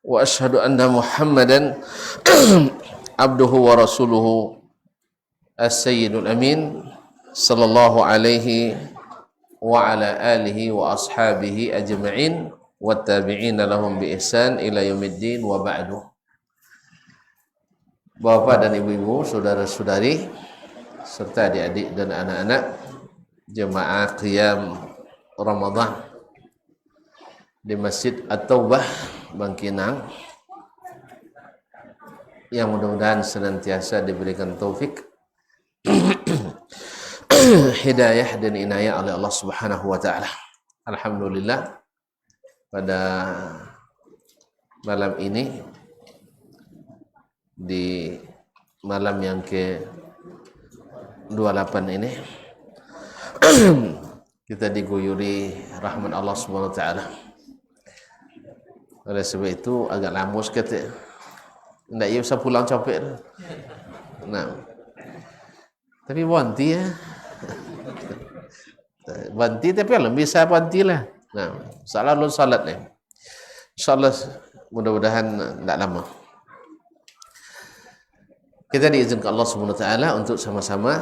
وأشهد أن محمدا عبده ورسوله السيد الأمين صلى الله عليه وعلى آله وأصحابه أجمعين والتابعين لهم بإحسان إلى يوم الدين وبعد. Bapak dan ibu-ibu, saudara-saudari, serta adik-adik dan anak-anak jemaah qiyam Ramadan di Masjid At-Taubah Bangkinang, yang mudah-mudahan senantiasa diberikan taufik, hidayah dan inayah oleh Allah Subhanahu wa taala. Alhamdulillah, pada malam ini, di malam yang ke-28 ini, kita diguyuri rahmat Allah Subhanahu wa taala. Oleh sebab itu agak lamus kata, ndak ya usah pulang capek. Nah, tapi banti ya. Banti tapi kalau bisa banti lah. Nah, selalu salat ni. Insyaallah mudah-mudahan ndak lama. Kita diizinkan Allah Subhanahu wa taala untuk sama-sama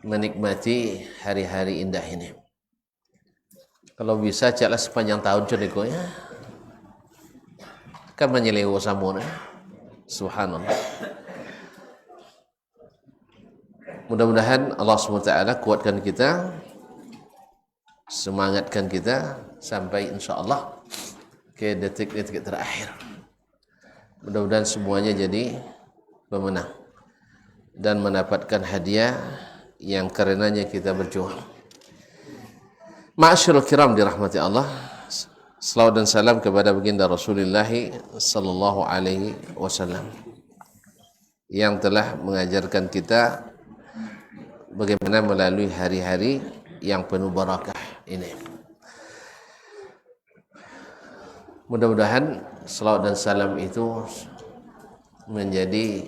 menikmati hari-hari indah ini. Kalau bisa caklah sepanjang tahun codeko ya. Kan menyelewo samuna. Subhanallah. Mudah-mudahan Allah SWT kuatkan kita, semangatkan kita sampai insyaAllah ke detik-detik terakhir. Mudah-mudahan semuanya jadi pemenang dan mendapatkan hadiah yang karenanya kita berjuang. Ma'asyiral kiram dirahmati Allah, selawat dan salam kepada baginda Rasulullah sallallahu alaihi wasallam yang telah mengajarkan kita bagaimana melalui hari-hari yang penuh barakah ini. Mudah-mudahan selawat dan salam itu menjadi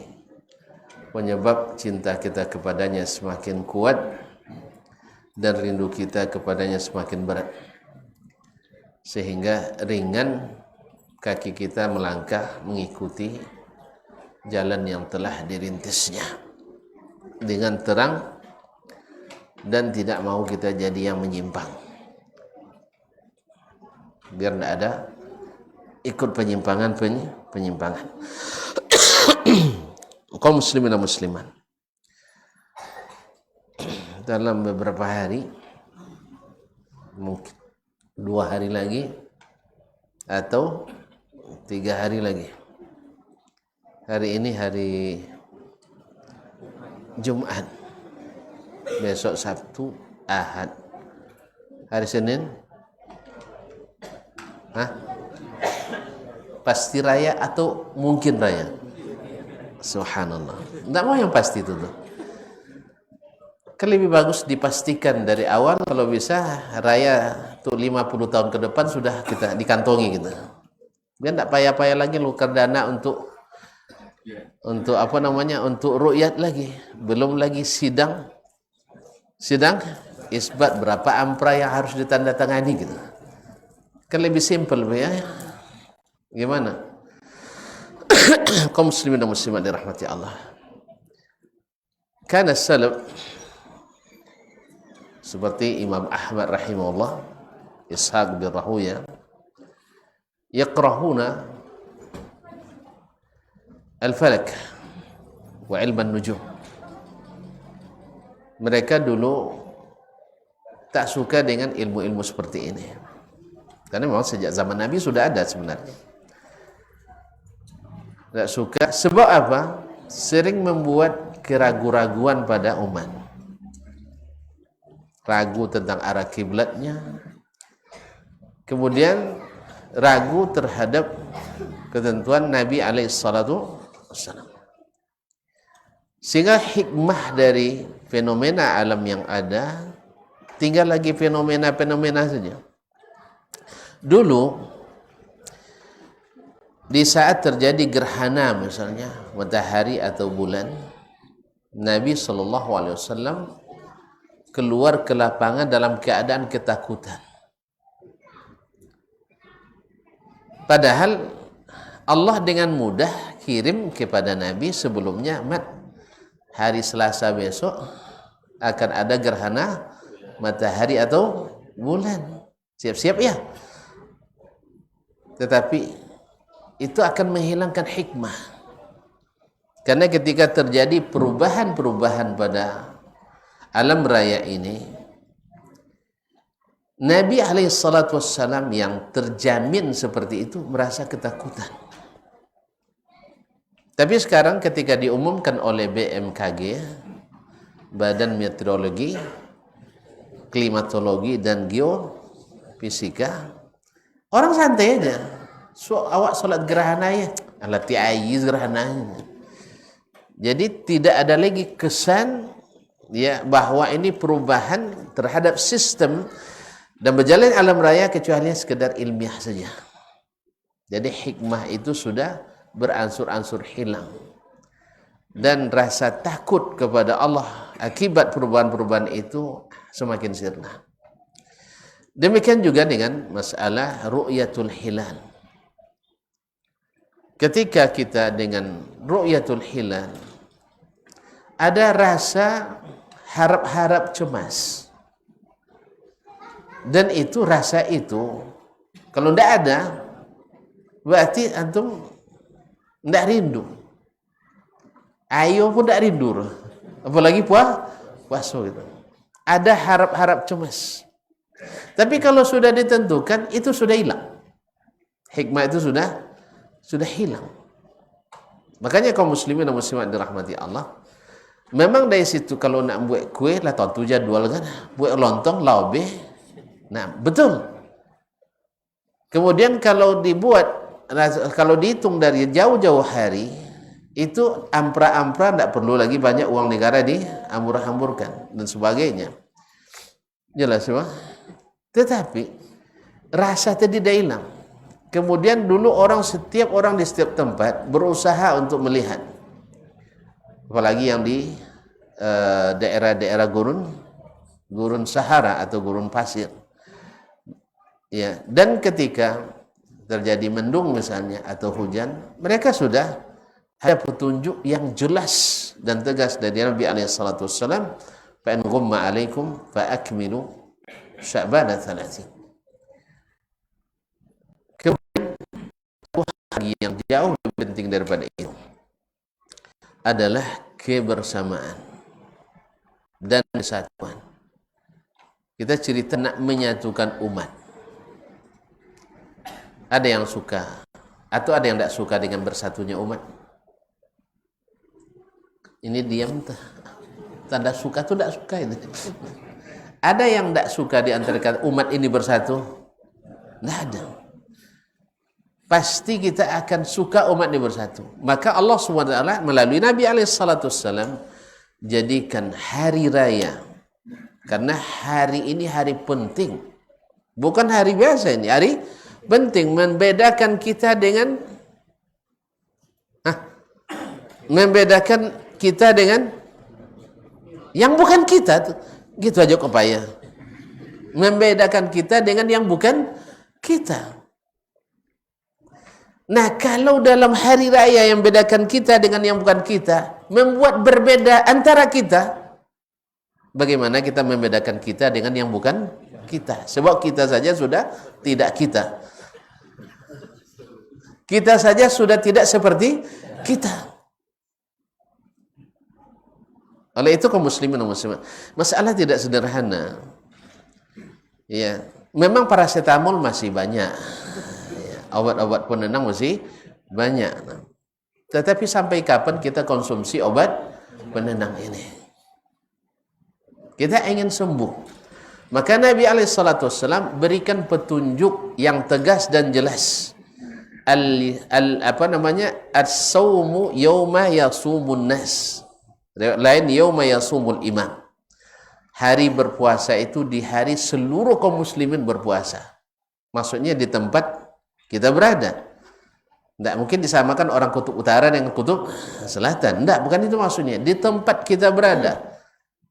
penyebab cinta kita kepadanya semakin kuat dan rindu kita kepadanya semakin berat, sehingga ringan kaki kita melangkah mengikuti jalan yang telah dirintisnya dengan terang, dan tidak mau kita jadi yang menyimpang, biar tidak ada ikut penyimpangan. Kaum muslimin dan muslimat, dalam beberapa hari, mungkin 2 hari lagi atau 3 hari lagi, hari ini hari Jumat, besok Sabtu, Ahad, hari Senin, pasti raya atau mungkin raya? Subhanallah, tidak mau yang pasti itu tuh. Kan lebih bagus dipastikan dari awal, kalau bisa raya tuh 50 tahun ke depan sudah kita dikantongi gitu. Biar tidak payah-payah lagi lukar dana untuk apa namanya, untuk ru'yat lagi, belum lagi sidang isbat berapa ampra yang harus ditandatangani gitu. Kan lebih simpel ya. Gimana? Kaum muslimin dan muslimat dirahmati Allah. Kana salaf seperti Imam Ahmad rahimahullah, Ishaq bin Rahuya, yaqrahuna al-falak wa ilman nujum. Mereka dulu tak suka dengan ilmu-ilmu seperti ini, karena memang sejak zaman Nabi sudah ada sebenarnya. Tak suka sebab apa? Sering membuat keraguan-raguan pada umat. Ragu tentang arah kiblatnya, kemudian ragu terhadap ketentuan Nabi alaihissalatu wassalam. Sehingga hikmah dari fenomena alam yang ada tinggal lagi fenomena-fenomena saja. Dulu di saat terjadi gerhana misalnya matahari atau bulan, Nabi SAW keluar ke lapangan dalam keadaan ketakutan. Padahal Allah dengan mudah kirim kepada Nabi sebelumnya, hari Selasa besok akan ada gerhana matahari atau bulan. Siap-siap ya. Tetapi itu akan menghilangkan hikmah. Karena ketika terjadi perubahan-perubahan pada alam raya ini, Nabi SAW yang terjamin seperti itu merasa ketakutan. Tapi sekarang ketika diumumkan oleh BMKG, Badan Meteorologi, Klimatologi dan Geofisika, orang santai aja. Awak sholat gerhana ya, alati ayi gerhana. Jadi tidak ada lagi kesan ya bahwa ini perubahan terhadap sistem dan berjalan alam raya kecuali sekedar ilmiah saja. Jadi hikmah itu sudah beransur-ansur hilang. Dan rasa takut kepada Allah akibat perubahan-perubahan itu semakin sirna. Demikian juga dengan masalah ru'yatul hilal. Ketika kita dengan ru'yatul hilal ada rasa harap-harap cemas. Dan itu rasa itu kalau tidak ada berarti antum tidak rindu. Ayo pun tidak rindu. Apalagi puasa gitu. Ada harap-harap cemas. Tapi kalau sudah ditentukan itu sudah hilang. Hikmah itu sudah hilang. Makanya kaum muslimin dan muslimat dirahmati Allah, memang dari situ kalau nak buat kue lah tentu jadwal kan, buat lontong laube. Nah, betul. Kemudian kalau dihitung dari jauh-jauh hari, itu ampra-ampra tidak perlu lagi banyak uang negara diambur-amburkan dan sebagainya. Jelas semua. Tetapi rasa tadi tidak hilang. Kemudian dulu setiap orang di setiap tempat berusaha untuk melihat, apalagi yang di daerah-daerah gurun Sahara atau gurun pasir. Ya, dan ketika terjadi mendung misalnya atau hujan, mereka sudah ada petunjuk yang jelas dan tegas dari Nabi SAW. Fa in ghumma alaikum fa akmilu sya'bana 30. Kemudian yang jauh lebih penting daripada itu adalah kebersamaan dan kesatuan. Kita cerita nak menyatukan umat. Ada yang suka atau ada yang tidak suka dengan bersatunya umat. Ini diam tanda suka atau tidak suka ini. Ada yang tidak suka di antara umat ini bersatu? Tidak ada. Pasti kita akan suka umat ini bersatu. Maka Allah SWT melalui Nabi SAW jadikan hari raya. Karena hari ini hari penting. Bukan hari biasa ini, hari penting, membedakan kita dengan yang bukan kita. Gitu aja kok payah. Membedakan kita dengan yang bukan kita. Nah, kalau dalam hari raya yang membedakan kita dengan yang bukan kita, membuat berbeda antara kita, bagaimana kita membedakan kita dengan yang bukan kita? Sebab kita saja sudah tidak kita. Kita saja sudah tidak seperti kita. Oleh itu kaum muslimin dan muslimat, masalah tidak sederhana. Ya, memang paracetamol masih banyak. Ya, obat-obat penenang masih banyak. Tetapi sampai kapan kita konsumsi obat penenang ini? Kita ingin sembuh. Maka Nabi SAW berikan petunjuk yang tegas dan jelas. As-sawmu yawma yasumun nas. Lain yawma yasumul imam. Hari berpuasa itu di hari seluruh kaum muslimin berpuasa. Maksudnya di tempat kita berada. Tidak mungkin disamakan orang kutub utara dengan kutub selatan. Tidak, bukan itu maksudnya. Di tempat kita berada.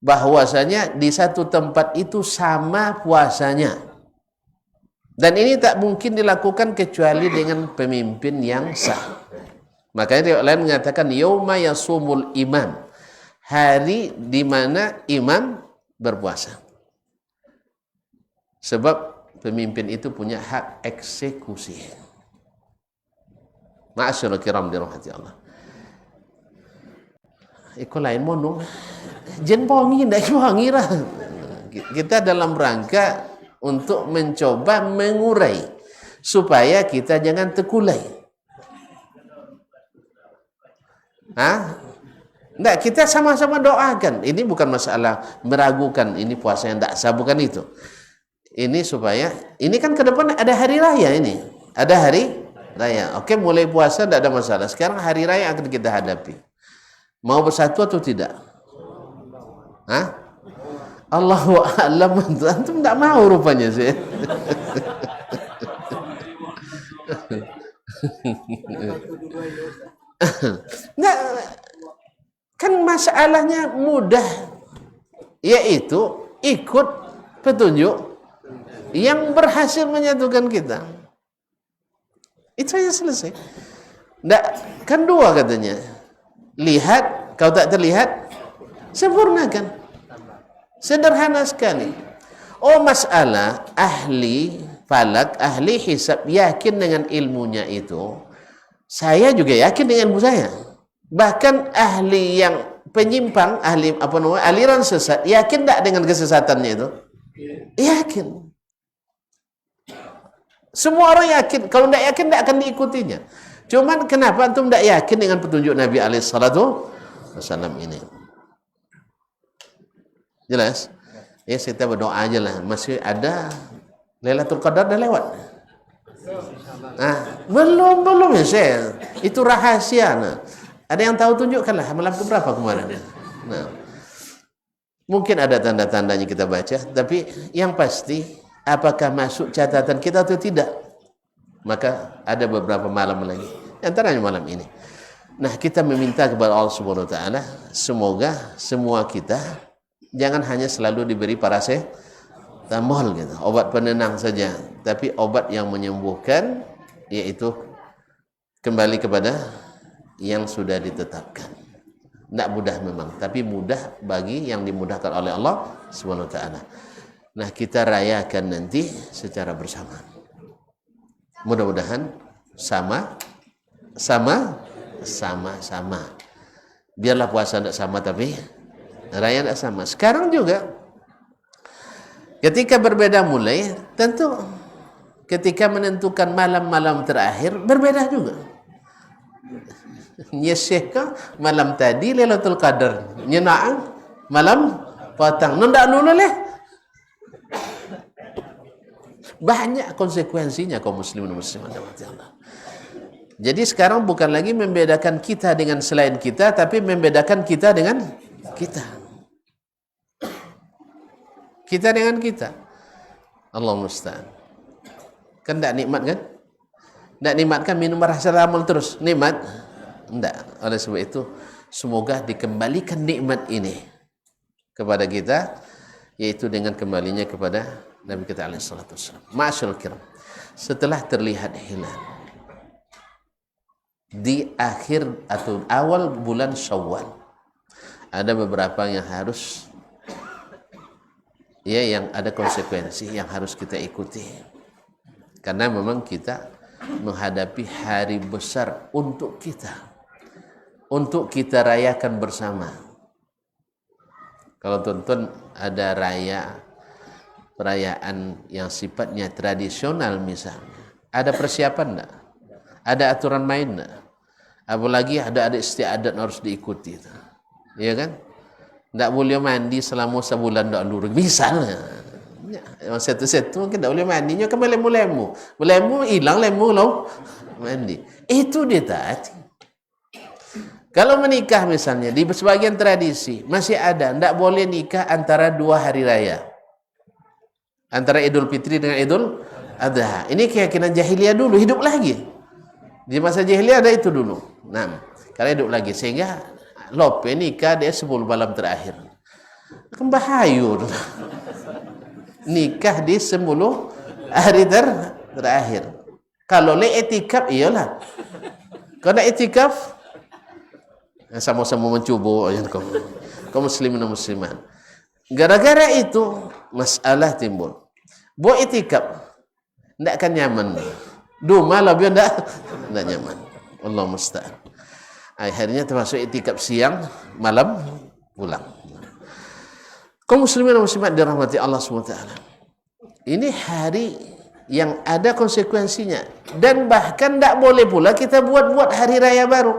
Bahwasanya di satu tempat itu sama puasanya. Dan ini tak mungkin dilakukan kecuali dengan pemimpin yang sah. Makanya riwayat lain mengatakan yauma yasumul imam, hari di mana imam berpuasa. Sebab pemimpin itu punya hak eksekusi. Ma'asyiral kiram dirahmati Allah. Iko lain monong. Jen bongi ndak bongi lah. Kita dalam rangka untuk mencoba mengurai supaya kita jangan terkulai. Enggak, kita sama-sama doakan. Ini bukan masalah meragukan ini puasa yang tidak sah, bukan itu. Ini supaya, ini kan ke depan ada hari raya ini. Ada hari raya. Oke, mulai puasa tidak ada masalah. Sekarang hari raya akan kita hadapi. Mau bersatu atau tidak? Allahu a'lam. Antum tidak mau rupanya sih. Enggak, kan masalahnya mudah, yaitu ikut petunjuk yang berhasil menyatukan kita. Itu saja selesai. Enggak, kan dua katanya. Lihat, kau tak terlihat, sempurnakan. Sederhana sekali. Oh, masalah ahli falak, ahli hisab yakin dengan ilmunya itu. Saya juga yakin dengan ilmu saya. Bahkan ahli yang penyimpang, ahli aliran sesat, yakin tak dengan kesesatannya itu? Yakin. Semua orang yakin. Kalau tidak yakin, tidak akan diikutinya. Cuman kenapa antum tidak yakin dengan petunjuk Nabi SAW ini? Jelas? Ya, kita berdoa aja lah. Masih ada Lailatul Qadar dah lewat. Belum ya saya. Itu rahasia. Ada yang tahu, tunjukkanlah malam keberapa kemarin. Mungkin ada tanda-tandanya kita baca, tapi yang pasti apakah masuk catatan kita atau tidak? Maka ada beberapa malam lagi. Antaranya malam ini. Nah, kita meminta kepada Allah Subhanahu wa taala semoga semua kita jangan hanya selalu diberi paracetamol gitu, obat penenang saja, tapi obat yang menyembuhkan, yaitu kembali kepada yang sudah ditetapkan. Tidak mudah memang, tapi mudah bagi yang dimudahkan oleh Allah Subhanahu wa taala. Nah, kita rayakan nanti secara bersama. Mudah-mudahan sama. Biarlah puasa tidak sama, tapi raya tidak sama. Sekarang juga ketika berbeda mulai, tentu ketika menentukan malam-malam terakhir berbeda juga. Nyesehkah malam tadi Lailatul Qadar, nyenaang malam patang, nunda nululeh. Banyak konsekuensinya kaum muslimin dan muslimat. Jadi sekarang bukan lagi membedakan kita dengan selain kita, tapi membedakan kita dengan kita. Kita dengan kita. Allah musta'an. Kan tak nikmat kan? Tak nikmat kan minum paracetamol terus? Nikmat? Tidak. Oleh sebab itu, semoga dikembalikan nikmat ini kepada kita, yaitu dengan kembalinya kepada Nabi kita alaihi salatu wassalam. Ma'asyiral kiram. Setelah terlihat hilal di akhir atau awal bulan Syawal, ada beberapa yang harus, ya, yang ada konsekuensi yang harus kita ikuti, karena memang kita menghadapi hari besar untuk kita rayakan bersama. Kalau tonton ada perayaan yang sifatnya tradisional misalnya, ada persiapan enggak? Ada aturan main enggak? Apalagi ada istiadat harus diikuti, ya kan? Tidak boleh mandi selama sebulan dulu misalnya. Satu-satu mungkin tidak boleh mandinya, kan lemu hilang lemu lo mandi. Itu ditaati. Kalau menikah misalnya di sebagian tradisi masih ada, tidak boleh nikah antara 2 hari raya, antara Idul Fitri dengan Idul Adha. Ini keyakinan jahiliyah dulu, hidup lagi. Di masa jahiliyah ada itu dulu. Nah, kalau hidup lagi, sehingga lope nikah dia 10 malam terakhir. Kan bahayur. Nikah di 10 hari terakhir. Kalau le itikaf iyalah. Kalau nak itikaf sama-sama mencuba kaum muslimin dan muslimat. Gara-gara itu masalah timbul. Buat itikaf ndak akan nyaman. Malah biar ndak nyaman. Allah musta'an. Akhirnya termasuk itikaf siang, malam pulang. Kaum muslimin dan muslimat dirahmati Allah SWT. Ini hari yang ada konsekuensinya, dan bahkan tidak boleh pula kita buat-buat hari raya baru.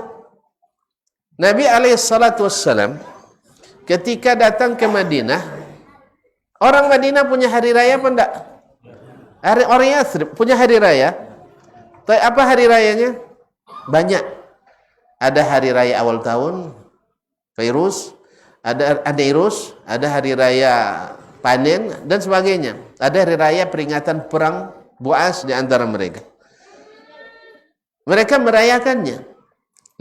Nabi SAW ketika datang ke Madinah, orang Madinah punya hari raya apa enggak? Orang Yathrib punya hari raya. Tapi apa hari rayanya? Banyak. Ada hari raya awal tahun, Fairuz, ada Irus, ada hari raya panen dan sebagainya. Ada hari raya peringatan perang Bu'as di antara mereka. Mereka merayakannya.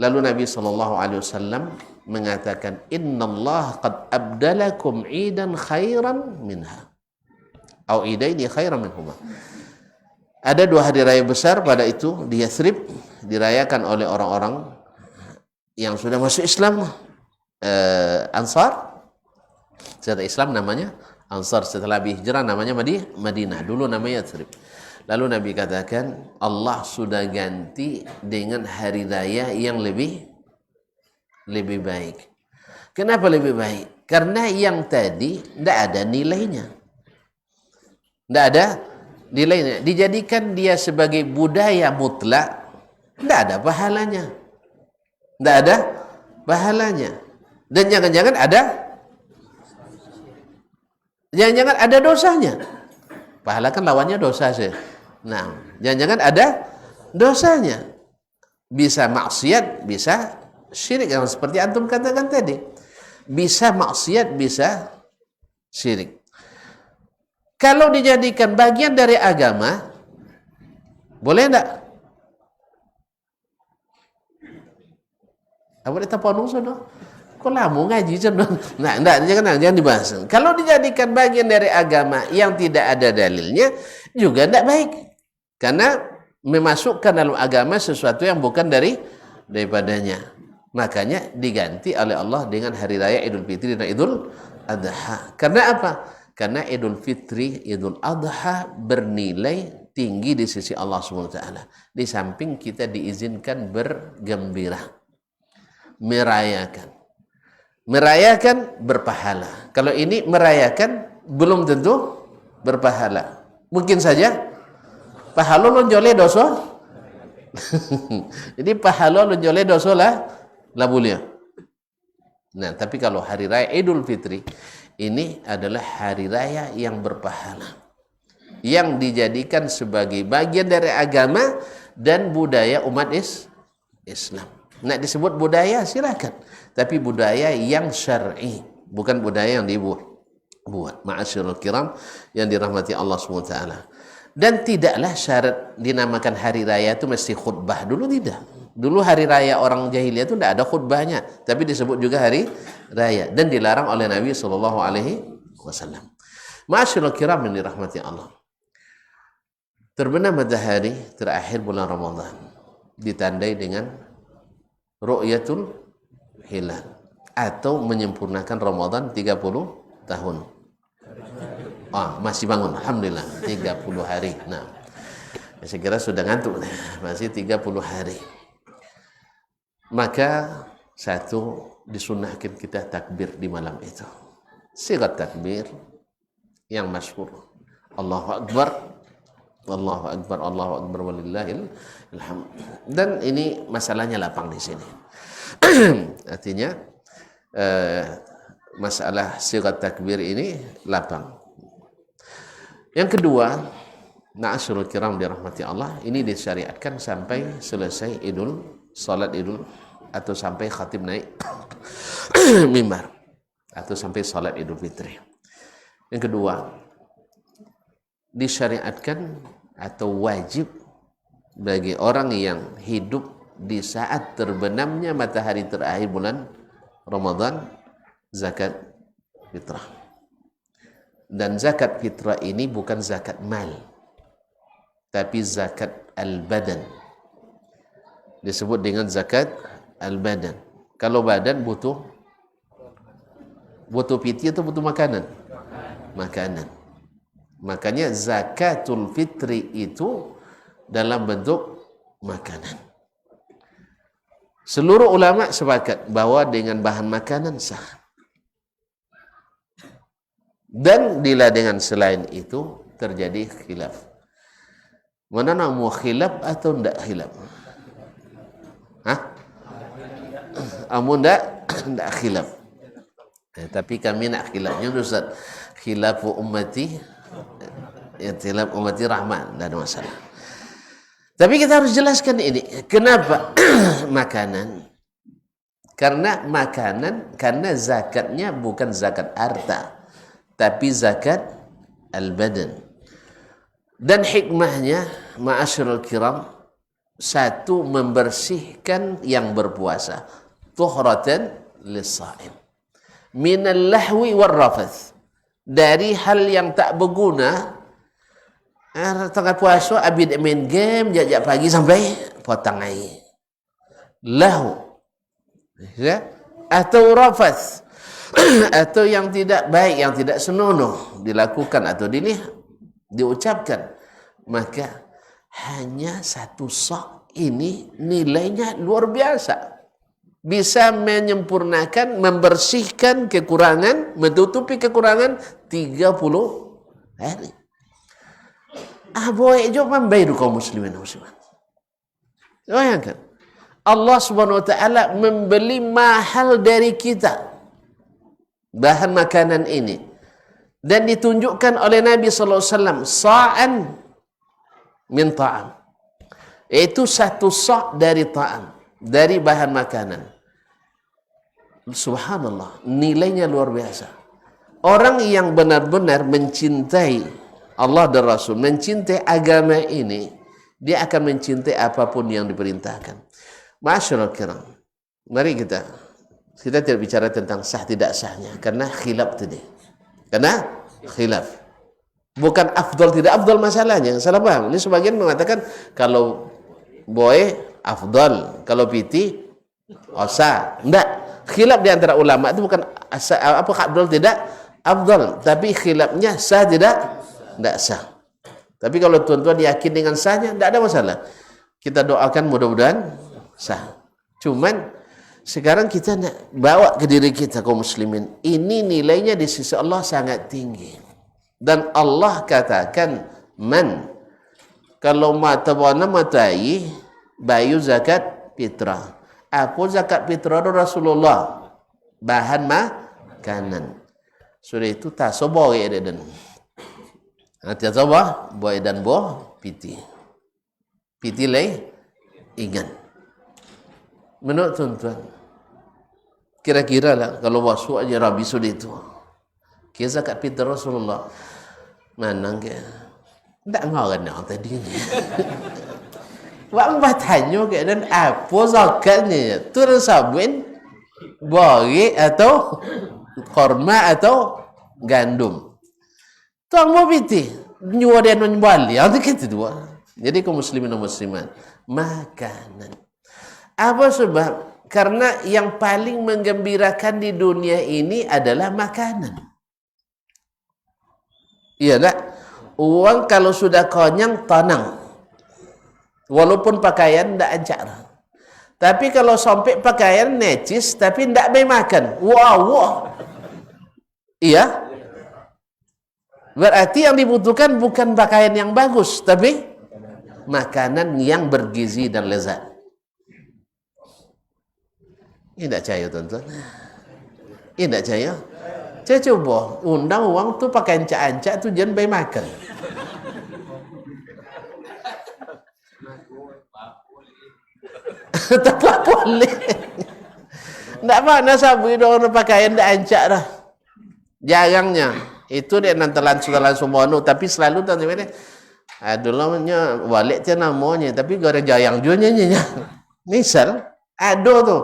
Lalu Nabi SAW mengatakan, Innallaha qad abdalakum idan khairan minha. Au idaini khairan minhuma. Ada dua hari raya besar pada itu di Yathrib, dirayakan oleh orang-orang yang sudah masuk Islam, Ansar. Setelah Islam namanya Ansar, setelah hijrah namanya Madinah. Dulu namanya Yathrib. Lalu Nabi katakan, Allah sudah ganti dengan hari raya yang lebih baik. Kenapa lebih baik? Karena yang tadi tidak ada nilainya. Tidak ada nilainya. Dijadikan dia sebagai budaya mutlak, tidak ada pahalanya. Tidak ada pahalanya. Dan jangan-jangan ada dosanya. Pahala kan lawannya dosa sih. Nah, jangan-jangan ada dosanya. Bisa maksiat, bisa syirik. Yang seperti antum katakan tadi. Bisa maksiat, bisa syirik. Kalau dijadikan bagian dari agama, boleh enggak? Apa kita ponung sono? Kok lama ngaji cenderung? Nah, enggak, jangan dibahas. Kalau dijadikan bagian dari agama yang tidak ada dalilnya, juga enggak baik. Karena memasukkan dalam agama sesuatu yang bukan daripadanya. Makanya diganti oleh Allah dengan hari raya Idul Fitri dan Idul Adha. Karena apa? Karena Idul Fitri, Idul Adha bernilai tinggi di sisi Allah SWT. Di samping kita diizinkan bergembira, merayakan berpahala. Kalau ini merayakan belum tentu berpahala. Mungkin saja pahala lonjole dosa. Jadi pahala lonjole dosa lah boleh. Nah, tapi kalau hari raya Idul Fitri ini adalah hari raya yang berpahala, yang dijadikan sebagai bagian dari agama dan budaya umat Islam. Nak disebut budaya silakan, tapi budaya yang syar'i, bukan budaya yang dibuat. Ma'asyiral kiram yang dirahmati Allah SWT. Dan tidaklah syarat dinamakan hari raya itu mesti khutbah. Dulu tidak. Dulu hari raya orang jahiliyah itu tidak ada khutbahnya, tapi disebut juga hari raya dan dilarang oleh Nabi SAW. Ma'asyiral kiram yang dirahmati Allah. Terbenam matahari terakhir bulan Ramadan ditandai dengan ru'yatul hilal atau menyempurnakan Ramadan 30 tahun. Masih bangun, alhamdulillah 30 hari. Nah, saya kira sudah ngantuk, masih 30 hari. Maka satu, disunnahkan kita takbir di malam itu. Sigat takbir yang masyhur, Allahu Akbar, Allahu Akbar, Allahu Akbar walillahil hamd. Dan ini masalahnya lapang di sini. Artinya masalah sigat takbir ini lapang. Yang kedua, na'asyurul kiram dirahmati Allah, ini disyariatkan sampai selesai salat idul, atau sampai khatib naik mimbar, atau sampai salat Idul Fitri. Yang kedua, disyariatkan atau wajib bagi orang yang hidup di saat terbenamnya matahari terakhir bulan Ramadan zakat fitrah. Dan zakat fitrah ini bukan zakat mal, tapi zakat al-badan. Disebut dengan zakat al-badan. Kalau badan butuh piti atau butuh makanan? Makanan. Makanya zakatul fitri itu dalam bentuk makanan. Seluruh ulama sepakat bahwa dengan bahan makanan sah. Dan bila dengan selain itu terjadi khilaf. Mana nak mau khilaf atau tidak khilaf? Hah? Amun tidak khilaf. Tapi kami nak khilafnya Ustaz. Khilafu ummati, ya khilaf ummati rahmat, tidak ada masalah. Tapi kita harus jelaskan ini. Kenapa makanan? Karena zakatnya bukan zakat harta, tapi zakat al-badan. Dan hikmahnya, ma'asyiral kiram, satu, membersihkan yang berpuasa. Tuhratan lis-sha'im. Minal lahwi wal rafath. Dari hal yang tak berguna. Tengah puasa, habis main game, jajak pagi sampai potong air. Lahu. Ya? Atau rafath. Atau yang tidak baik, yang tidak senonoh dilakukan atau diucapkan. Maka hanya satu sak ini nilainya luar biasa. Bisa menyempurnakan, membersihkan kekurangan, menutupi kekurangan 30 hari. Boleh juga membayar kaum muslimin dan muslimat. Bayangkan, Allah Subhanahu wa taala membeli mahal dari kita bahan makanan ini, dan ditunjukkan oleh Nabi sallallahu alaihi wasallam sa'an min ta'am. Itu satu sa' dari ta'am, dari bahan makanan. Subhanallah, nilainya luar biasa. Orang yang benar-benar mencintai Allah dan Rasul, mencintai agama ini, dia akan mencintai apapun yang diperintahkan. Ma'asyiral kiram, mari kita tidak bicara tentang sah tidak sahnya, karena khilaf tadi. Karena khilaf. Bukan afdal tidak afdal masalahnya. Salah paham. Ini sebagian mengatakan kalau boy afdal, kalau piti sah. Enggak. Khilaf di antara ulama itu bukan apa afdal tidak afdal, tapi khilafnya sah tidak sah. Tapi kalau tuan-tuan yakin dengan sahnya, tidak ada masalah. Kita doakan mudah-mudahan sah. Cuman sekarang kita nak bawa ke diri kita kaum muslimin, ini nilainya di sisi Allah sangat tinggi. Dan Allah katakan, man, kalau mata wana matai bayu zakat fitrah. Apa zakat fitrah Rasulullah? Bahan makanan. Sudah itu tak sobo ya dan. Nanti coba boy dan boh piti. Piti lay ingat. Menurut tuan-tuan, kira-kira lah kalau wasuk aja Rabi sudah itu. Kira zakat fitrah Rasulullah. Mana ke? Tak ngaran nak tadi ni. Wak bertanya ke dan apa zakatnya? Turun sabun, bori atau korma atau gandum. Tuang mau piti, nyuwa dia nonbali. Yang kita dua. Jadi kaum muslimin dan muslimat, makanan. Apa sebab? Karena yang paling menggembirakan di dunia ini adalah makanan. Iya tak? Uang kalau sudah konyang, tenang. Walaupun pakaian tidak ajar. Tapi kalau sampai pakaian necis, tapi tidak boleh makan. Wow. Iya. Berarti yang dibutuhkan bukan pakaian yang bagus, tapi makanan yang bergizi dan lezat. Ini tidak cahaya tuan-tuan. Ini tidak cahaya. Saya coba undang uang tu pakai ancak-ancak tu jangan bayi makan. Tak boleh. Tak mana sabu orang pakaian dah ancak dah. Jarangnya. Itu dia nantalan semua nu, tapi selalu tak ni. Adulahnya balik dia namanya, tapi goreng jayang juga nyanyinya. Misal ada tu.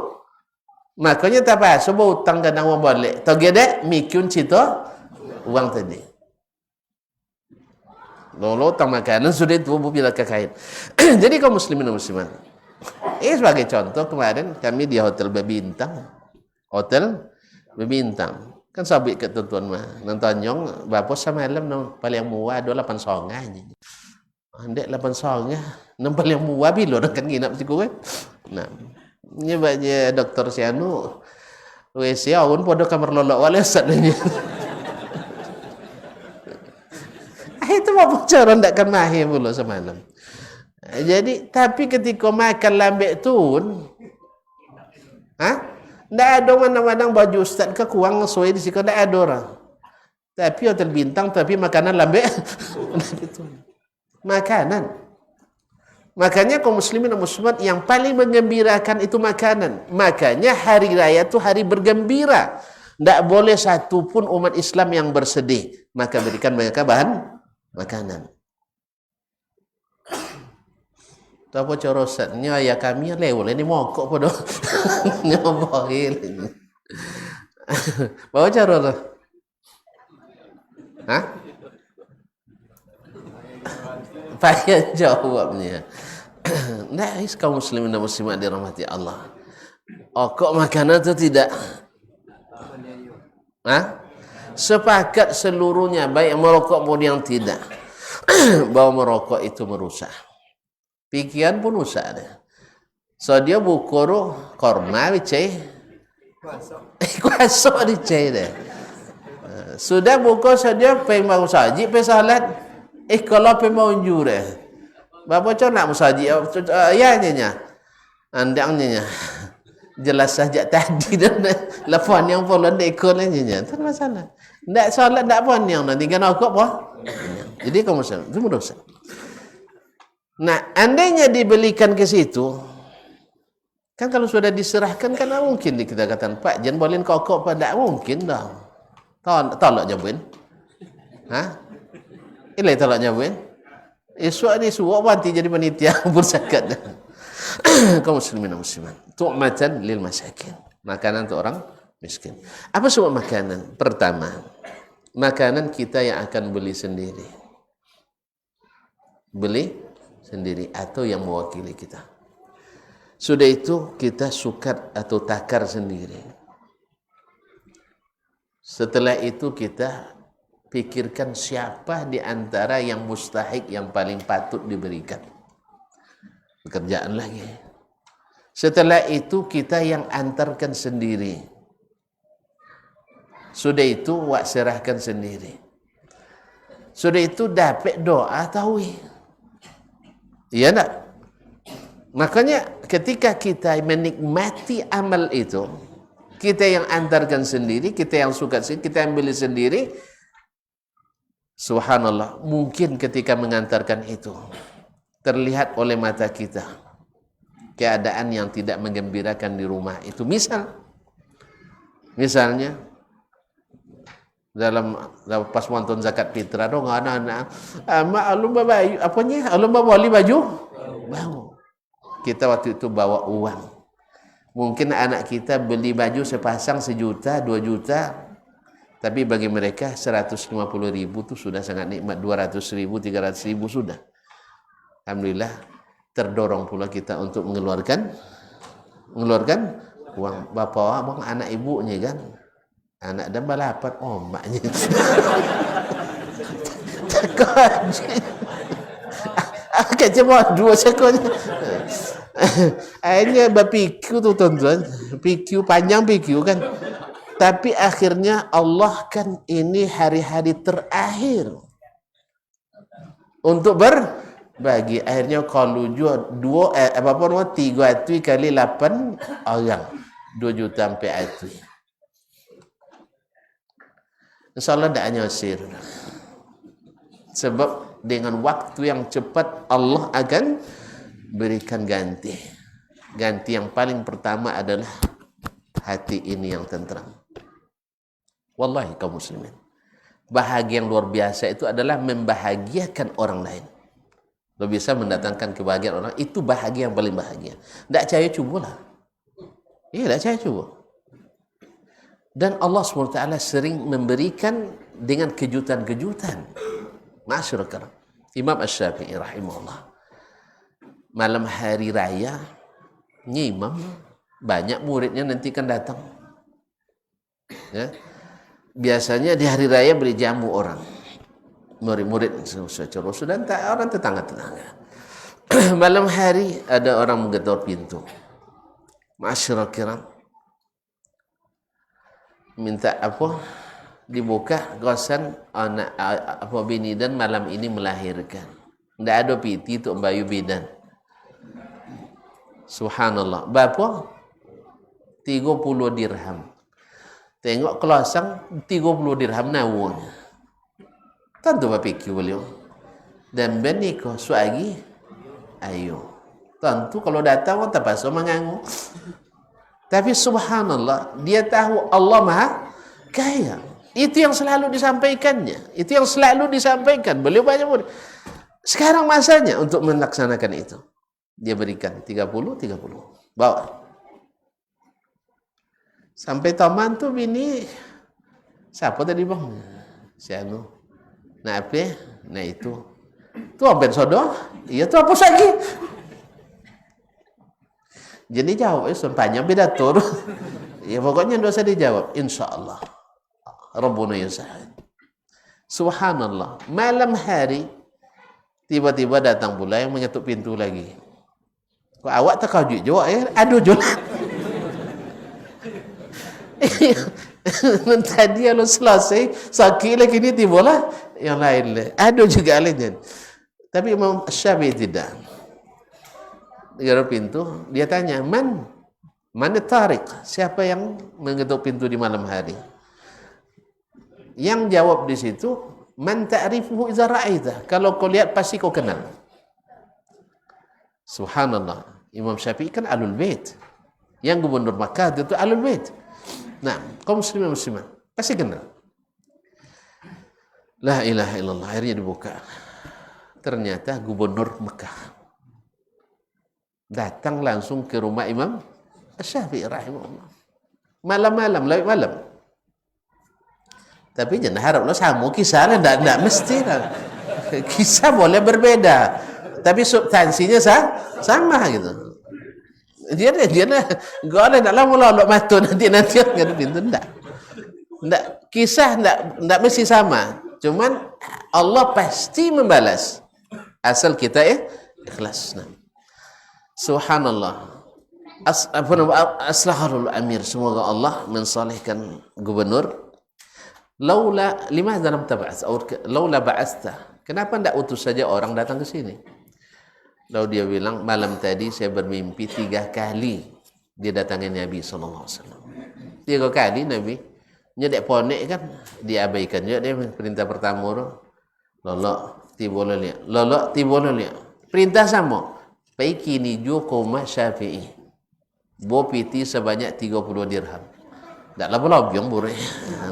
Makanya tak apa, sebab utang kadang uang balik. Tahu gede, mikun cito uang tadi. lolotang makanan sudah itu bila kekait. Jadi kaum muslimin dan muslimat, ini sebagai contoh kemarin kami di hotel berbintang, kan sabit ketentuan mah nonton nyong bapa semalam nong paling muah ada 8 songa aja. Andek 8 songa, nong paling muah bilo orang kan nginap si kowe. Nah, nyebanya dokter sianu WC awun podo kamar lolok wale sadanya. Itu mau bocoran ndak kan mahir pula semalam. Jadi tapi ketika makan lambek tun, ndak ada mana-mana baju ustaz ke kuang sesuai di situ ndak ada orang. Tapi hotel bintang tapi makanan lambek itu. Makanan. Makanya kaum muslimin dan muslimat yang paling menggembirakan itu makanan. Makanya hari raya itu hari bergembira. Ndak boleh satu pun umat Islam yang bersedih. Maka berikan banyak bahan makanan. Tahu apa corosatnya ayah kami lewat ini mokok pada nyobohil ini. Bawa cara lah. Payah jawabnya. Nah, kaum muslimin dan muslimat dirahmati Allah. Kok makanan itu tidak? Sepakat seluruhnya baik merokok maupun yang tidak bahwa merokok itu merusak. Pikiran pun rusak deh. So dia bukuru korma bicai kuasa dicai deh. Sudah buku saja mau saji pe salat kalau pe mau jure. Bapa cok nak musaji ya nya. Andangnya jelas saja tadi dan lapan yang pola dekor nya. Tak masalah. Ndak salat ndak pun yang nanti kan aku apa? Jadi kamu itu merusak. Nah, andainya dibelikan ke situ, kan kalau sudah diserahkan kan tak mungkin kita katakan Pak jangan bolehin kokok Pak, tak mungkin dah. Tolak jawaban. Ilai tolak jawaban. Esok ni suruh banti jadi panitia berzakat. Kaum muslimin dan muslimat. Tu'matan lil masakin. Makanan untuk orang miskin. Apa semua makanan? Pertama, makanan kita yang akan beli sendiri. Beli sendiri atau yang mewakili kita. Sudah itu kita sukat atau takar sendiri. Setelah itu kita pikirkan siapa di antara yang mustahik yang paling patut diberikan. Pekerjaan lagi. Setelah itu kita yang antarkan sendiri. Sudah itu wak serahkan sendiri. Sudah itu dapat doa tahu. Iya tak? Makanya ketika kita menikmati amal itu, kita yang antarkan sendiri, kita yang suka sendiri, kita yang beli sendiri, subhanallah, mungkin ketika mengantarkan itu, terlihat oleh mata kita, keadaan yang tidak menggembirakan di rumah itu. Misalnya, dalam pas nonton zakat fitrah dong anak-anak alumba baju apanya alumba beli baju baru kita waktu itu bawa uang mungkin anak kita beli baju sepasang 1 juta 2 juta tapi bagi mereka 150.000 itu sudah sangat nikmat 200.000 300.000 sudah alhamdulillah terdorong pula kita untuk mengeluarkan uang bapak abang anak ibunya kan. Anak dan balapan maknya takut kecil buat 2 sekon akhirnya berpikiu tu tuan-tuan pikiu panjang pikiu kan tapi akhirnya Allah kan ini hari-hari terakhir untuk berbagi akhirnya kalau jual 3 kali 8 orang 2 juta sampai itu. InsyaAllah tidak hanya sir. Sebab dengan waktu yang cepat Allah akan berikan ganti. Ganti yang paling pertama adalah hati ini yang tentram. Wallahi kaum muslimin. Bahagia yang luar biasa itu adalah membahagiakan orang lain. Lo bisa mendatangkan kebahagiaan orang, itu bahagia yang paling bahagia. Tidak percaya cubalah. Iya, tidak percaya cuba. Dan Allah SWT sering memberikan dengan kejutan-kejutan. Masyarakat. Imam Asy-Syafi'i rahimahullah, malam hari raya ngimam, banyak muridnya nanti kan datang. Ya. Biasanya di hari raya beri jamu orang, murid-murid sudah orang tetangga-tetangga. Malam hari ada orang menggedor pintu. Ma'asyiral kiram, minta apa? Dibuka, gosan anak apa bini dan malam ini melahirkan. Tidak ada piti untuk bayu bidan. Subhanallah. Berapa? 30 dirham. Tengok kelasang 30 dirham nawanya. Tentu berfikir beliau. Dan beniko suagi ayo. Tentu kalau datang tak pasal mengangu. Tapi subhanallah, dia tahu Allah Maha Kaya. Itu yang selalu disampaikannya. Itu yang selalu disampaikan. Beliau banyak murid. Sekarang masanya untuk melaksanakan itu. Dia berikan 30. Bawa. Sampai taman tu bini, siapa tadi bang? Si Anu. Nah apa? Nah itu. Tu apa sodoh? Iya tu apa lagi? Jadi jawab, sempanya beda tur. Ya pokoknya dosa dijawab. InsyaAllah. Rabbuna yusahid. Subhanallah. Malam hari, tiba-tiba datang pula yang mengetuk pintu lagi. Kok awak terkejut juga ya? Aduh jualan. Tadi kalau selesai sakit lagi ini tibalah yang lain. Ada juga lainnya. Tapi Imam Syafi'i tidak. Di pintu dia tanya, mana tarik? Siapa yang mengetuk pintu di malam hari? Yang jawab di situ, man ta'rifuhu idza ra'aita. Kalau kau lihat pasti kau kenal. Subhanallah. Imam Syafi'i kan Ahlul Bait. Yang gubernur Makkah itu Ahlul Bait. Nah, kaum muslimin pasti kenal. La ilaha illallah. Akhirnya dibuka. Ternyata gubernur Mekah datang langsung ke rumah Imam Syafi'i rahimahullah. Malam-malam, lewat malam. Tapi jangan haraplah sama kisahnya, tidak mesti. Kisah boleh berbeda, tapi substansinya sama gitu. Dia gak ada dalam mula matu nanti ada pintu enggak kisah enggak mesti sama, cuman Allah pasti membalas asal kita ikhlas. Subhanallah. Aslahul amir, semoga Allah mensalihkan gubernur. Lima dalam tab'ats laula ba'asta, kenapa enggak utus saja orang datang ke sini? Lalu dia bilang, malam tadi saya bermimpi 3 kali dia datangi Nabi SAW. 3 kali Nabi nyedek ponek kan, diabaikan juga dia perintah pertama. Lolok tibolelia. Perintah sama. Paiki ni jukoma Syafi'i. Bo piti sebanyak 30 dirham. Tak lebih yang boleh.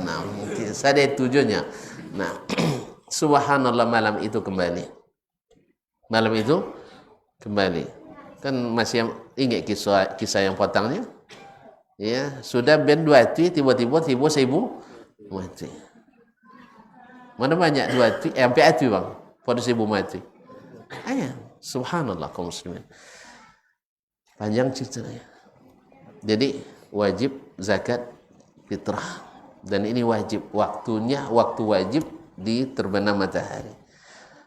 Nah, saya tujuannya. Nah, subhanallah, malam itu kembali. Kan masih ingat kisah yang potongnya. Ya, sudah ben 2 tu tiba-tiba 1000 mati. Mana banyak 2 tu sampai atu bang. Pada 1000 mati. Subhanallah kaum muslimin. Panjang ceritanya. Jadi wajib zakat fitrah, dan ini wajib waktunya, waktu wajib di terbenam matahari.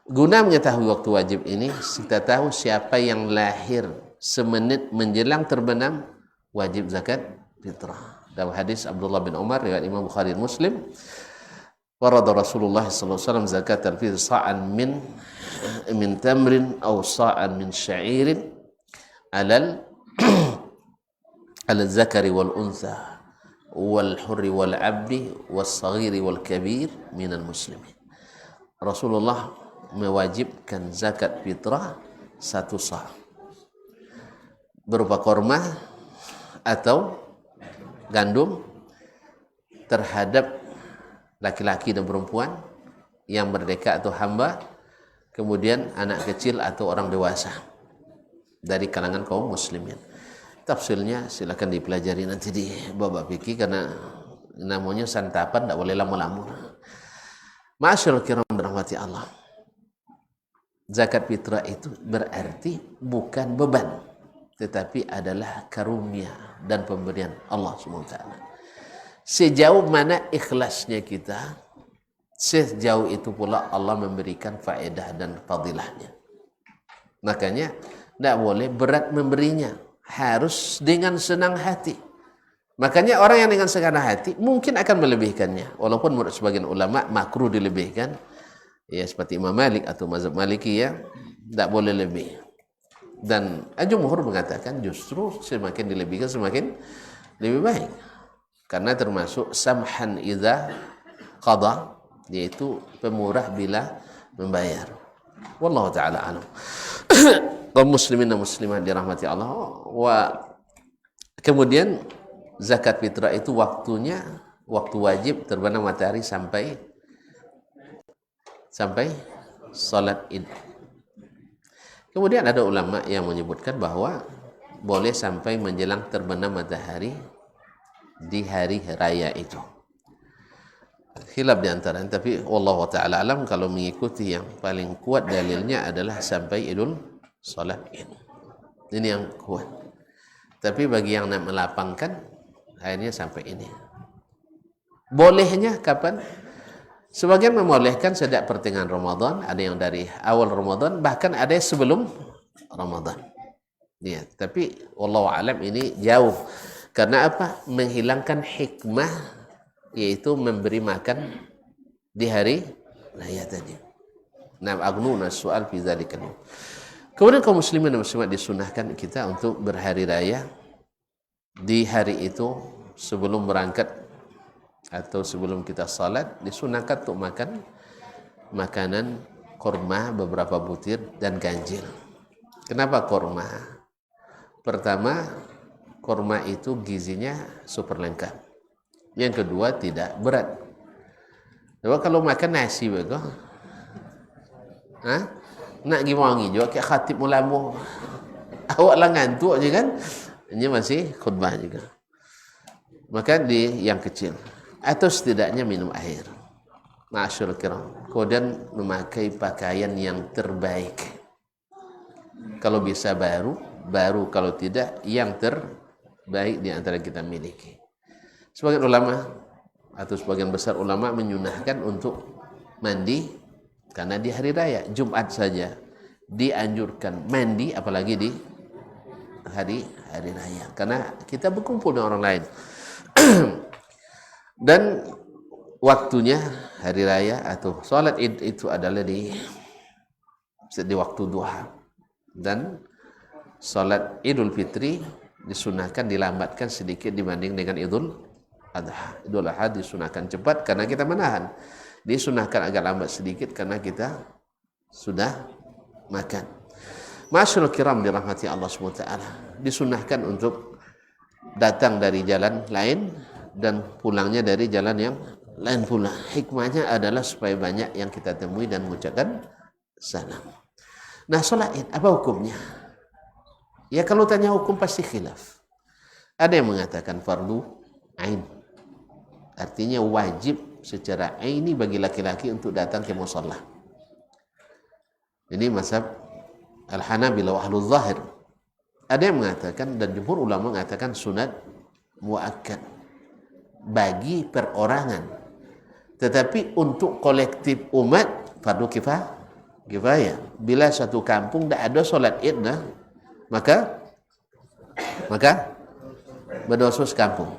Guna mengetahui waktu wajib ini, kita tahu siapa yang lahir semenit menjelang terbenam wajib zakat fitrah. Dalam hadis Abdullah bin Umar riwayat Imam Bukhari Muslim, farada Rasulullah sallallahu alaihi wasallam zakat al-fitr sa'an min tamrin aw sa'an min sya'irin alal zakari wal untha wal hurri wal abdi was saghiri wal kabir minal muslimin. Rasulullah mewajibkan zakat fitrah 1 sa' berupa korma atau gandum terhadap laki-laki dan perempuan yang merdeka atau hamba, kemudian anak kecil atau orang dewasa dari kalangan kaum muslimin. Tafsirnya silakan dipelajari nanti di babak fikih, karena namanya santapan tidak boleh lama-lama. Ma'asyiral kiram dirahmati Allah. zakat fitrah itu berarti bukan beban, tetapi adalah karunia dan pemberian Allah SWT. Sejauh mana ikhlasnya kita, sejauh itu pula Allah memberikan faedah dan fadilahnya. Makanya tidak boleh berat memberinya, harus dengan senang hati. Makanya orang yang dengan senang hati mungkin akan melebihkannya, walaupun menurut sebagian ulama makruh dilebihkan, ya seperti Imam Malik atau mazhab Maliki, ya tidak boleh lebih. Dan jumhur mengatakan justru semakin dilebihkan semakin lebih baik, karena termasuk samhan idza qada, yaitu pemurah bila membayar. Wallahu taala alam. Kaum muslimin dan muslimat dirahmati Allah. Kemudian zakat fitrah itu waktunya waktu wajib terbenam matahari sampai salat Id. Kemudian ada ulama yang menyebutkan bahwa boleh sampai menjelang terbenam matahari di hari raya itu. Khilaf di antaranya, tapi wallahu taala alam, kalau mengikuti yang paling kuat dalilnya adalah sampai Idul salat Id. Ini yang kuat. Tapi bagi yang nak melapangkan, akhirnya sampai ini. Bolehnya kapan? Sebagian membolehkan sejak pertengahan Ramadan, ada yang dari awal Ramadan, bahkan ada yang sebelum Ramadan. Ya, tapi wallahu alam ini jauh. Karena apa? Menghilangkan hikmah, yaitu memberi makan di hari raya tadi. Nah, agnuna soal fi dzalika. Kemudian kaum muslimin dan muslimat disunahkan kita untuk berhari raya di hari itu sebelum berangkat atau sebelum kita salat, disunahkan untuk makan makanan korma beberapa butir dan ganjil. Kenapa korma? Pertama, korma itu gizinya super lengkap. Yang kedua, tidak berat. Coba kalau makan nasi begitu, nak gimana juga kayak khatib ulama, awak lah ngantuk aja kan? Ini masih khutbah juga. Makan di yang kecil. Atau setidaknya minum air. Ma'asyurul kiram. Kemudian memakai pakaian yang terbaik. Kalau bisa baru, kalau tidak yang terbaik di antara kita miliki. Sebagian ulama atau sebagian besar ulama menyunahkan untuk mandi karena di hari raya, Jumat saja dianjurkan mandi, apalagi di hari raya. Karena kita berkumpul dengan orang lain. Dan waktunya hari raya atau sholat Id itu adalah di waktu duha, dan sholat Idul Fitri disunahkan dilambatkan sedikit dibanding dengan Idul Adha. Idul Adha disunahkan cepat karena kita menahan, disunahkan agak lambat sedikit karena kita sudah makan. Ma'asyiral kiram dirahmati Allah SWT, disunahkan untuk datang dari jalan lain dan pulangnya dari jalan yang lain pula. Hikmahnya adalah supaya banyak yang kita temui dan mengucapkan salam. Nah, sholat Id apa hukumnya? Ya kalau tanya hukum pasti khilaf. Ada yang mengatakan fardu ain, artinya wajib secara aini bagi laki-laki untuk datang ke musalla. Ini mazhab Al-Hanabilah wa Ahlul Zahir. Ada yang mengatakan, dan jumhur ulama mengatakan sunat muakkad bagi perorangan, tetapi untuk kolektif umat fardu kifayah. Bila satu kampung tidak ada solat Id, maka berdosa sekampung,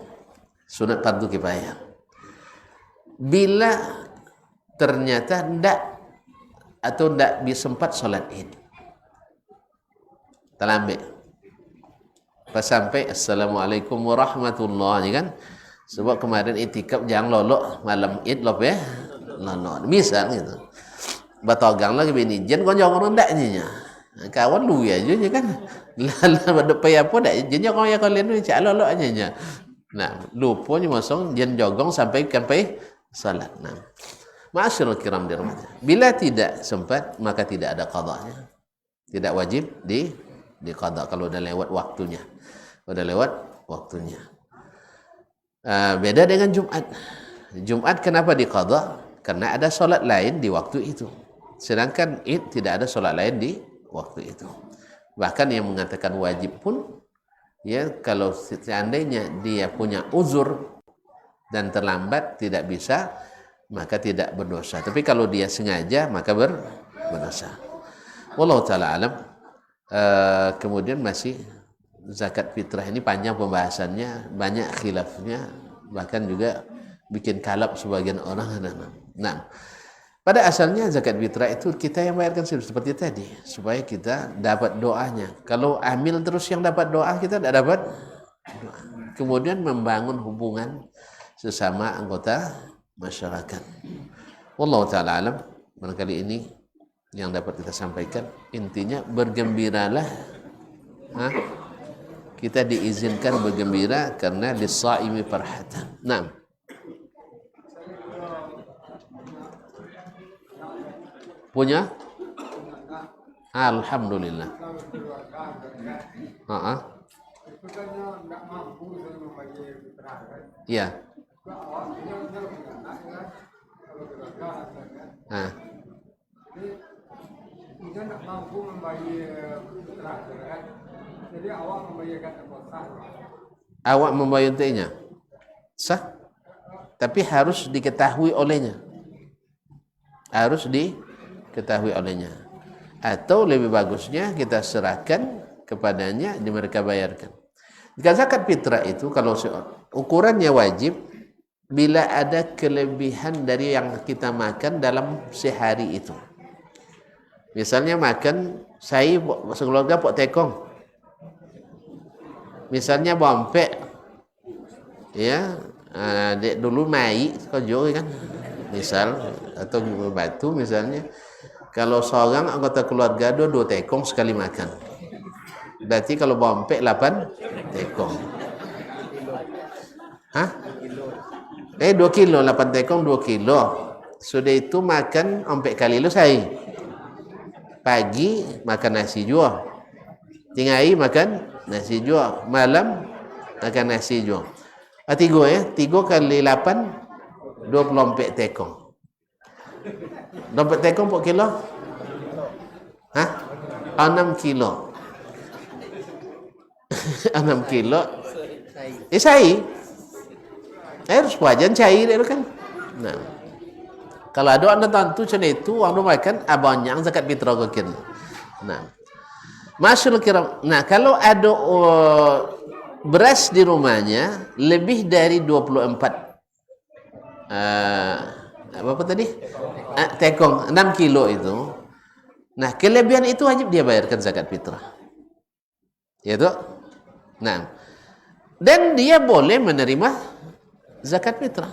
sunat fardu kifayah. Bila ternyata tidak bisa sempat solat Id, terlambat pas sampai assalamualaikum warahmatullahi, kan? Sebab kemarin itikaf jangan lolok malam Id lop ya, lolok misal gitu. Batogang lagi bini jen kon jangan rendaknya. Kawan lu ya je kan. Lah berdepai apa dak jennya kau ya kalian ni cak lolok aja nya. Nah, lupanya mosong jen jogong sampai salat. Nah. Ma'asyiral kiram dirahmati. Bila tidak sempat maka tidak ada qadanya. Tidak wajib di qada kalau udah lewat waktunya. Beda dengan Jumat. Jumat kenapa diqadha? Karena ada solat lain di waktu itu. Sedangkan Id tidak ada sholat lain di waktu itu. Bahkan yang mengatakan wajib pun, ya kalau seandainya dia punya uzur dan terlambat tidak bisa, maka tidak berdosa. Tapi kalau dia sengaja maka berdosa. Wallahu taala alam. Kemudian masih zakat fitrah ini panjang pembahasannya, banyak khilafnya, bahkan juga bikin kalap sebagian orang. Nah, pada asalnya zakat fitrah itu kita yang bayarkan seperti tadi, supaya kita dapat doanya. Kalau amil terus yang dapat doa, kita tidak dapat doa. Kemudian membangun hubungan sesama anggota masyarakat. Wallahu taala alam. Barangkali ini yang dapat kita sampaikan. Intinya bergembiralah. Kita diizinkan bergembira karena lis-shaimi farhatan. Naam. Punya? Alhamdulillah. Iya. Kita tidak mampu membayar fitrah, kan? Jadi awak membayarkan sah. Awak membayar untuknya sah, tapi harus diketahui olehnya. Harus diketahui olehnya. Atau lebih bagusnya kita serahkan kepadanya, di mereka bayarkan. Jika zakat fitrah itu kalau ukurannya wajib bila ada kelebihan dari yang kita makan dalam sehari itu. Misalnya makan saya sekeluarga pok tekong. Misalnya bompek. Ya, dek dulu mai kojo kan. Misal atau batu misalnya. Kalau seorang anggota keluarga dua tekong sekali makan. Berarti kalau bompek 8 tekong. Hah? 2 kilo, 8 tekong 2 kilo. Sudah itu makan ompek kali lu saya. Pagi makan nasi jua, tingai makan nasi jua, malam makan nasi jua. 3 kali 8 24 tekong. 24 tekong per kilo? Hah? 6 kilo. 6 kilo. Saya harus wajan cair itu kan. Nah, kalau ada anda tentu macam itu, orang makan abang zakat fitrah kekir. Nah, masyaallah kiram. Nah, kalau ada beras di rumahnya lebih dari 24 apa tadi? Tekong 6 kilo itu. Nah, kelebihan itu wajib dia bayarkan zakat fitrah. Ya toh? Nah, dan dia boleh menerima zakat fitrah.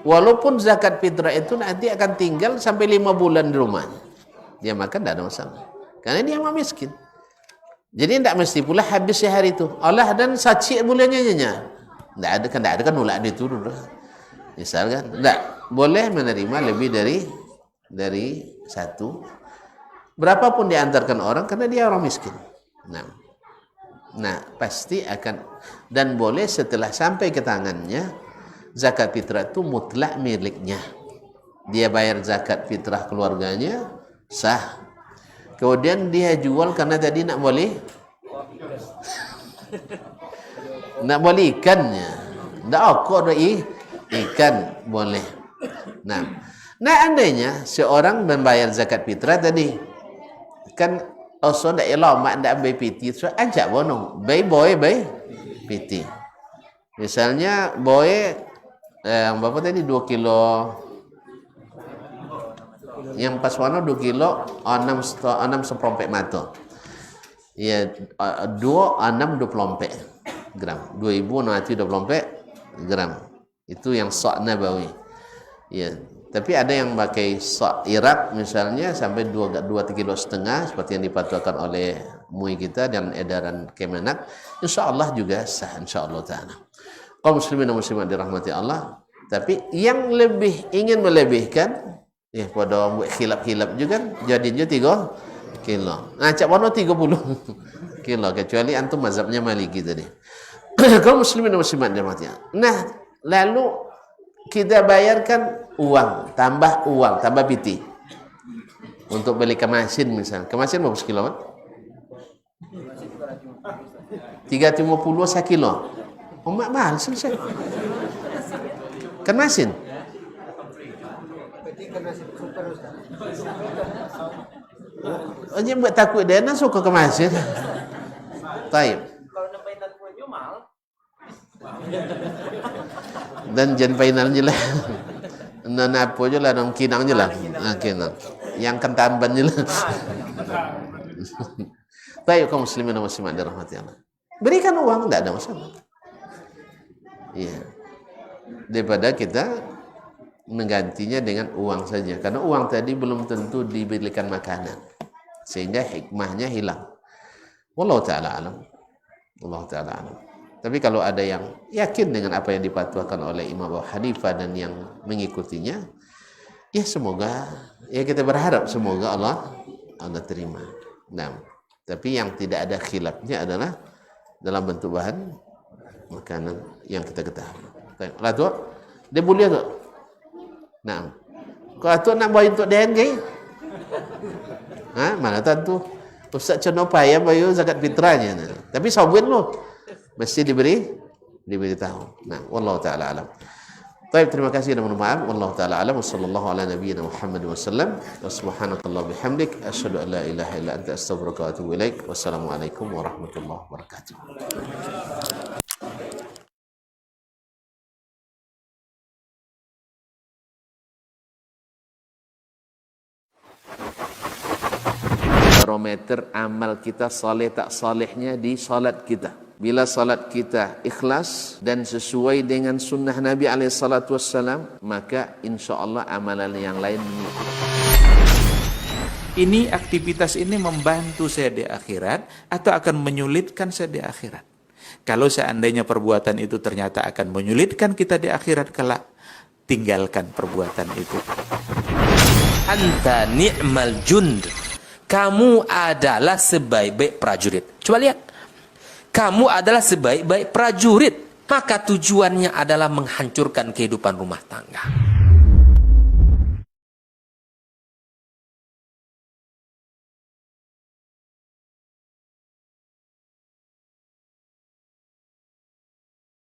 Walaupun zakat fitrah itu nanti akan tinggal sampai 5 bulan di rumahnya. Dia makan tidak ada masalah. Karena dia mah miskin. Jadi tidak mesti pula habis sehari itu. Allah dan sacik bulannya nyonya. Tidak ada kan nolak itu dulu. Misalkan, tidak boleh menerima lebih dari satu. Berapapun diantarkan orang karena dia orang miskin. Nah, pasti akan, dan boleh setelah sampai ke tangannya. Zakat fitrah itu mutlak miliknya. Dia bayar zakat fitrah keluarganya, sah. Kemudian dia jual karena tadi nak boleh ikannya. Ikan boleh. Nah, andainya seorang membayar zakat fitrah tadi kan oso ndak elok mak ndak ambil piti, so ajak bono, bay piti. Misalnya boy berapa tadi 2 kilo yang pas warna 2 kilo 6 seperempat mata ya 6 24 gram 2624 gram itu yang sok nabawi ya. Tapi ada yang pakai sok Irak misalnya sampai 2 kilo setengah seperti yang dipatuakan oleh MUI kita dan edaran Kemenak, insyaallah juga sah insyaallah taala. Kaum muslimin dan muslimat dirahmati Allah, tapi yang lebih ingin melebihkan ya pada buat khilaf juga jadinya 3 kilo. Nah, cak warna 30 kilo kecuali antum mazhabnya Maliki tadi. Kaum muslimin dan muslimat dirahmati Allah. Nah, lalu kita bayarkan uang, tambah piti. Untuk beli kemasin misalnya. Kemasin berapa sekilo, Pak? 350 sekilo. Oh, mahal selesai. Kemasin. Oh, dia buat takut dia nak suka kemasin. Taib. Dan jen final je lah. Nona apa je lah, nong kinang je lah. Kinang. Yang kentamban je lah. Baik kaum muslimin dan muslimat dirahmati Allah. Berikan uang, tidak ada masalah. Iya. Daripada kita menggantinya dengan uang saja. Karena uang tadi belum tentu diberikan makanan. Sehingga hikmahnya hilang. Wallahu ta'ala alam. Wallahu ta'ala alam. Tapi kalau ada yang yakin dengan apa yang dipatwakan oleh Imam Abu Hanifah dan yang mengikutinya, ya semoga, ya kita berharap semoga Allah terima. Nah, tapi yang tidak ada khilafnya adalah dalam bentuk bahan makanan yang kita ketahui. Lah tu, dia boleh tak? Nah, kalau tu nak bayar untuk DN ke? Mana tentu Ustaz Cono payah bayar zakat fitrahnya. Tapi sabun lo mesti diberi tahu. Nah, wallahu taala alam. Baik, terima kasih dan mohon maaf. Wallahu taala alam. Wassallallahu ala nabiyyina Muhammad wasallam. Wa subhanakallah bihamdik asyhadu an la ilaha illa anta astaghfiruka wa atubu ilaik. Wassalamualaikum warahmatullahi wabarakatuh. Barometer amal kita saleh tak salehnya di salat kita. Bila salat kita ikhlas dan sesuai dengan sunnah Nabi SAW, maka insya Allah amalan yang lain mengikut. Ini aktivitas ini membantu saya di akhirat atau akan menyulitkan saya di akhirat? Kalau seandainya perbuatan itu ternyata akan menyulitkan kita di akhirat kelak, tinggalkan perbuatan itu. Anta ni'mal jund. Kamu adalah sebaik-baik prajurit. Coba lihat. Kamu adalah sebaik-baik prajurit. Maka tujuannya adalah menghancurkan kehidupan rumah tangga.